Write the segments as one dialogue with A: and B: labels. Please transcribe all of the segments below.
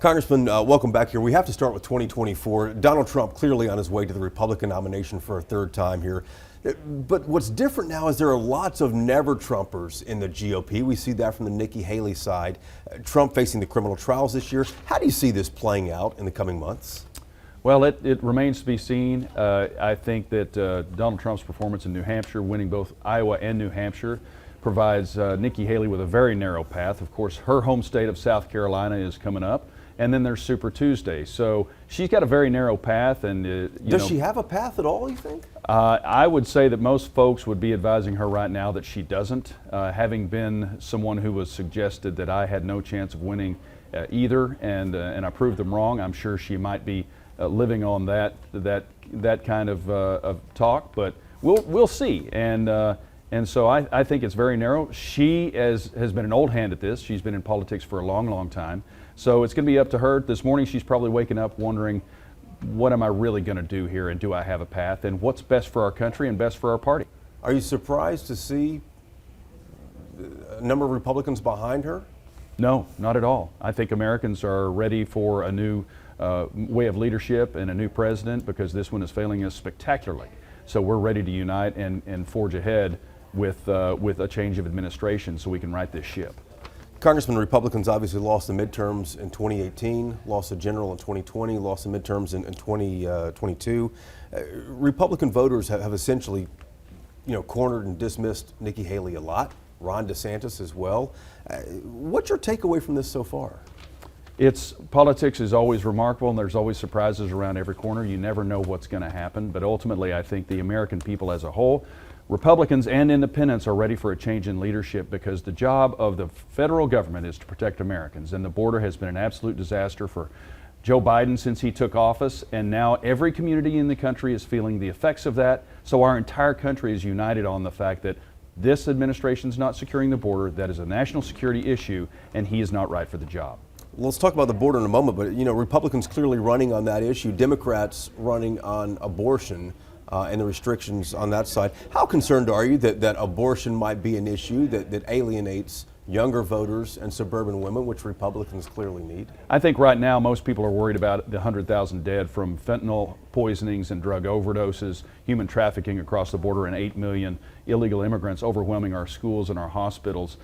A: Congressman, welcome back here. We have to start with 2024. Donald Trump clearly on his way to the Republican nomination for a third time here. But what's different now is there are lots of never-Trumpers in the GOP. We see that from the Nikki Haley side. Trump facing the criminal trials this year. How do you see this playing out in the coming months?
B: Well, it remains to be seen. I think that Donald Trump's performance in New Hampshire, winning both Iowa and New Hampshire, provides Nikki Haley with a very narrow path. Of course, her home state of South Carolina is coming up, and then there's Super Tuesday. So she's got a very narrow path. And
A: does she have a path at all, you think?
B: I would say that most folks would be advising her right now that she doesn't. Having been someone who was suggested that I had no chance of winning either, and I proved them wrong, I'm sure she might be living on that kind of talk, but we'll see. And so I think it's very narrow. She has been an old hand at this. She's been in politics for a long, long time. So it's going to be up to her. This morning she's probably waking up wondering, what am I really going to do here, and do I have a path, and what's best for our country and best for our party?
A: Are you surprised to see a number of Republicans behind her?
B: No, not at all. I think Americans are ready for a new way of leadership and a new president, because this one is failing us spectacularly. So we're ready to unite and forge ahead with a change of administration so we can right this ship.
A: Congressman, Republicans obviously lost the midterms in 2018, lost the general in 2020, lost the midterms in 2022. Republican voters have essentially, cornered and dismissed Nikki Haley a lot, Ron DeSantis as well. What's your takeaway from this so far?
B: Politics is always remarkable, and there's always surprises around every corner. You never know what's going to happen, but ultimately I think the American people as a whole, Republicans and independents, are ready for a change in leadership, because the job of the federal government is to protect Americans, and the border has been an absolute disaster for Joe Biden since he took office, and now every community in the country is feeling the effects of that. So our entire country is united on the fact that this administration is not securing the border. That is a national security issue, and he is not right for the job.
A: Let's talk about the border in a moment, but Republicans clearly running on that issue, Democrats running on abortion and the restrictions on that side. How concerned are you that abortion might be an issue that alienates younger voters and suburban women, which Republicans clearly need?
B: I think right now most people are worried about the 100,000 dead from fentanyl poisonings and drug overdoses, human trafficking across the border, and 8 million illegal immigrants overwhelming our schools and our hospitals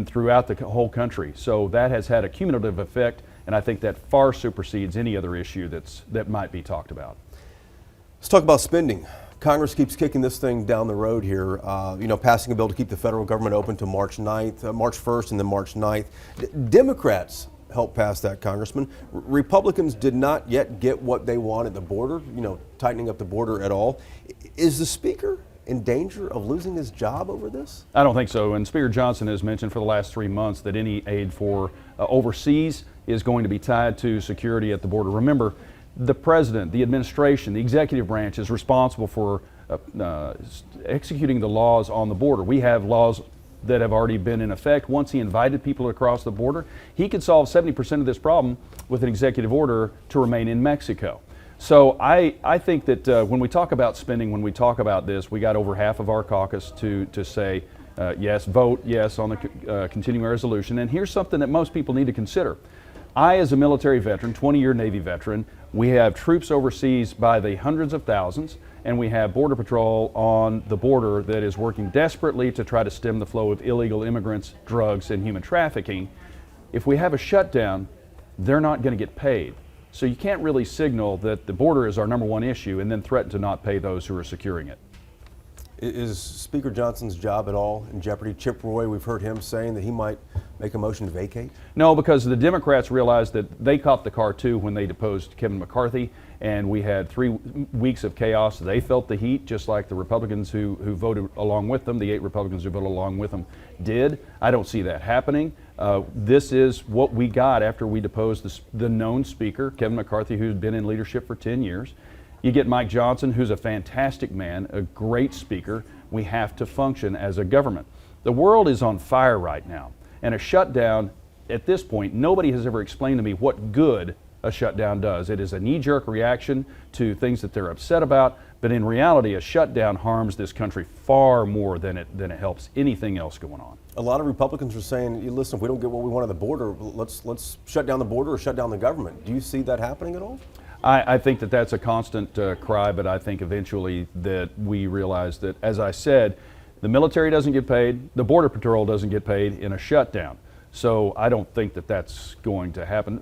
B: throughout the whole country. So that has had a cumulative effect, and I think that far supersedes any other issue that might be talked about.
A: Let's talk about spending. Congress keeps kicking this thing down the road here, passing a bill to keep the federal government open to March 1st and then March 9th. Democrats helped pass that, Congressman. Republicans did not yet get what they want at the border, tightening up the border at all. Is the Speaker in danger of losing his job over this?
B: I don't think so. And Speaker Johnson has mentioned for the last 3 months that any aid for overseas is going to be tied to security at the border. Remember, the president, the administration, the executive branch is responsible for executing the laws on the border. We have laws that have already been in effect. Once he invited people across the border, he could solve 70% of this problem with an executive order to remain in Mexico. So I think that when we talk about spending, when we talk about this, we got over half of our caucus to say yes, vote yes on the continuing resolution. And here's something that most people need to consider. I, as a military veteran, 20-year Navy veteran, we have troops overseas by the hundreds of thousands, and we have Border Patrol on the border that is working desperately to try to stem the flow of illegal immigrants, drugs, and human trafficking. If we have a shutdown, they're not going to get paid. So you can't really signal that the border is our #1 issue and then threaten to not pay those who are securing it.
A: Is Speaker Johnson's job at all in jeopardy? Chip Roy, we've heard him saying that he might make a motion to vacate.
B: No, because the Democrats realized that they caught the car too when they deposed Kevin McCarthy, and we had 3 weeks of chaos. They felt the heat, just like the Republicans who voted along with them, the 8 Republicans who voted along with them did. I don't see that happening. This is what we got after we deposed the known speaker, Kevin McCarthy, who's been in leadership for 10 years. You get Mike Johnson, who's a fantastic man, a great speaker. We have to function as a government. The world is on fire right now, and a shutdown, at this point, nobody has ever explained to me what good a shutdown does. It is a knee-jerk reaction to things that they're upset about, But in reality, a shutdown harms this country far more than it helps anything else going on.
A: A lot of Republicans are saying, listen, if we don't get what we want at the border, let's shut down the border or shut down the government. Do you see that happening at all?
B: I think that that's a constant cry, but I think eventually that we realize that, as I said, the military doesn't get paid, the Border Patrol doesn't get paid in a shutdown. So I don't think that that's going to happen.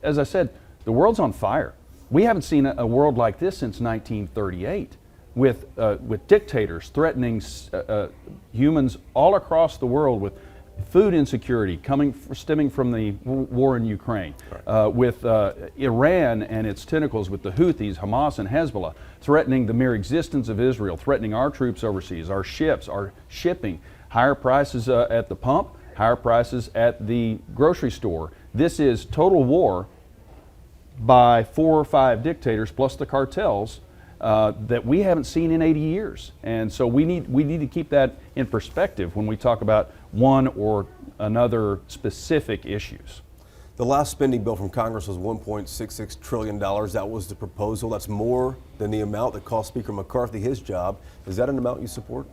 B: As I said, the world's on fire. We haven't seen a world like this since 1938, with dictators threatening humans all across the world with food insecurity stemming from the war in Ukraine, with Iran and its tentacles with the Houthis, Hamas, and Hezbollah, threatening the mere existence of Israel, threatening our troops overseas, our ships, our shipping, higher prices at the pump, higher prices at the grocery store. This is total war by 4 or 5 dictators plus the cartels that we haven't seen in 80 years. And so we need to keep that in perspective when we talk about one or another specific issues.
A: The last spending bill from Congress was $1.66 trillion. That was the proposal. That's more than the amount that cost Speaker McCarthy his job. Is that an amount you support?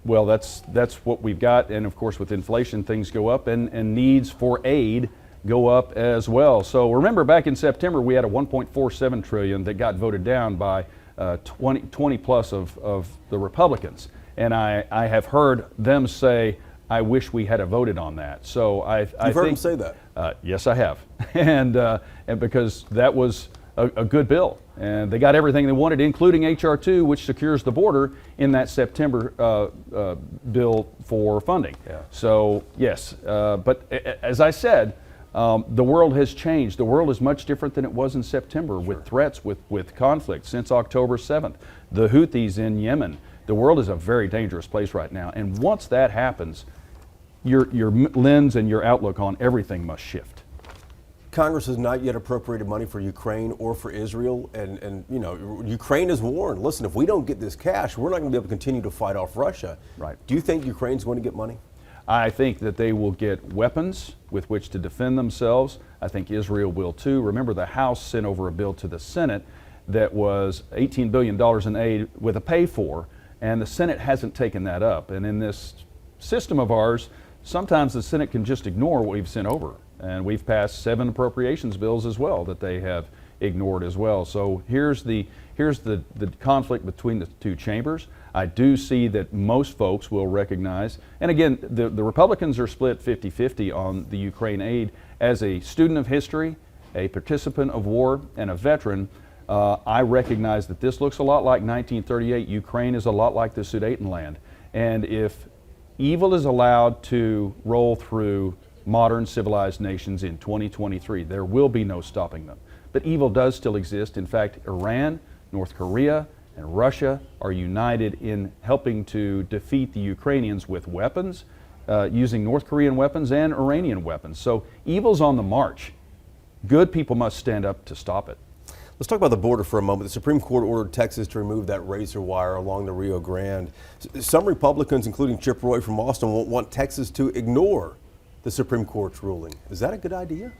B: Well, that's what we've got. And of course, with inflation, things go up, and needs for aid go up as well. So remember, back in September, we had a $1.47 trillion that got voted down by 20 plus of the Republicans. And I have heard them say, I wish we had voted on that. So I think,
A: heard them say that?
B: Yes, I have. and because that was a good bill. And they got everything they wanted, including H.R. 2, which secures the border, in that September bill for funding.
A: Yeah.
B: So yes, but as I said, the world has changed. The world is much different than it was in September, with threats, with conflict since October 7th. The Houthis in Yemen. The world is a very dangerous place right now. And once that happens, your lens and your outlook on everything must shift.
A: Congress has not yet appropriated money for Ukraine or for Israel, and you know, Ukraine has warned, listen, if we don't get this cash, we're not going to be able to continue to fight off Russia.
B: Right.
A: Do you think Ukraine's going to get money?
B: I think that they will get weapons with which to defend themselves. I think Israel will too. Remember, the House sent over a bill to the Senate that was $18 billion in aid with a pay for, and the Senate hasn't taken that up. And in this system of ours, sometimes the Senate can just ignore what we've sent over. And we've passed 7 appropriations bills as well that they have ignored as well. So here's the conflict between the two chambers. I do see that most folks will recognize, and again, the Republicans are split 50-50 on the Ukraine aid. As a student of history, a participant of war, and a veteran, I recognize that this looks a lot like 1938. Ukraine is a lot like the Sudetenland. And if evil is allowed to roll through modern civilized nations in 2023, there will be no stopping them. But evil does still exist. In fact, Iran, North Korea, and Russia are united in helping to defeat the Ukrainians with weapons, using North Korean weapons and Iranian weapons. So evil's on the march. Good people must stand up to stop it.
A: Let's talk about the border for a moment. The Supreme Court ordered Texas to remove that razor wire along the Rio Grande. Some Republicans, including Chip Roy from Austin, want Texas to ignore the Supreme Court's ruling. Is that a good idea?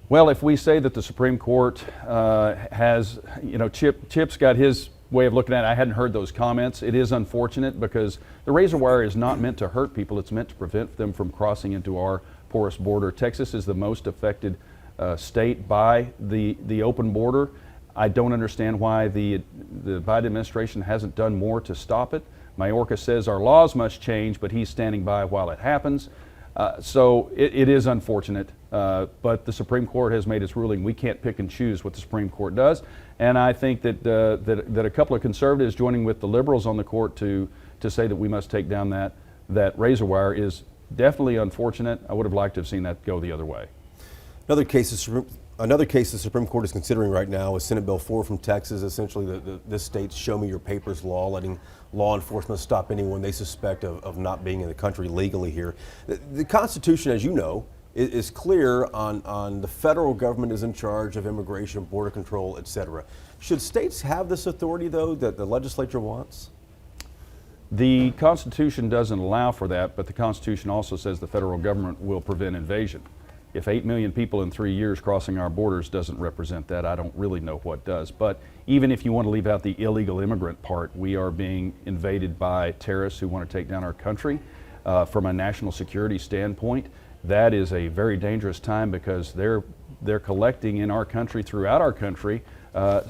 B: Well, if we say that the Supreme Court has, you know, Chip's got his way of looking at it. I hadn't heard those comments. It is unfortunate because the razor wire is not meant to hurt people. It's meant to prevent them from crossing into our porous border. Texas is the most affected state by the open border. I don't understand why the Biden administration hasn't done more to stop it. Mayorkas says our laws must change, but he's standing by while it happens. So it is unfortunate, but the Supreme Court has made its ruling. We can't pick and choose what the Supreme Court does, and I think that that a couple of conservatives joining with the liberals on the court to say that we must take down that razor wire is definitely unfortunate. I would have liked to have seen that go the other way. Another case
A: the Supreme Court is considering right now is Senate Bill 4 from Texas, essentially this state's show me your papers law, letting law enforcement stop anyone they suspect of not being in the country legally here. The Constitution, as you know, is clear on the federal government is in charge of immigration, border control, etc. Should states have this authority, though, that the legislature wants?
B: The Constitution doesn't allow for that, but the Constitution also says the federal government will prevent invasion. If 8 million people in 3 years crossing our borders doesn't represent that, I don't really know what does. But even if you want to leave out the illegal immigrant part, we are being invaded by terrorists who want to take down our country. From a national security standpoint, that is a very dangerous time because they're collecting in our country, throughout our country.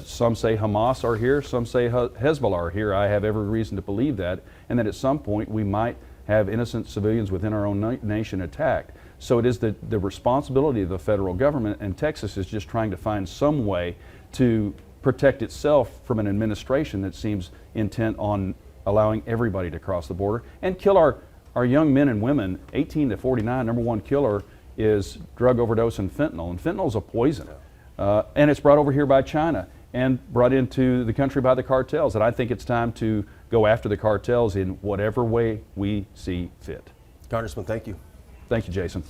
B: Some say Hamas are here, some say Hezbollah are here. I have every reason to believe that, and that at some point we might have innocent civilians within our own nation attacked. So it is the responsibility of the federal government, and Texas is just trying to find some way to protect itself from an administration that seems intent on allowing everybody to cross the border and kill our young men and women. 18 to 49, number one killer is drug overdose and fentanyl. And fentanyl is a poison. And it's brought over here by China and brought into the country by the cartels. And I think it's time to go after the cartels in whatever way we see fit.
A: Congressman, thank you.
B: Thank you, Jason.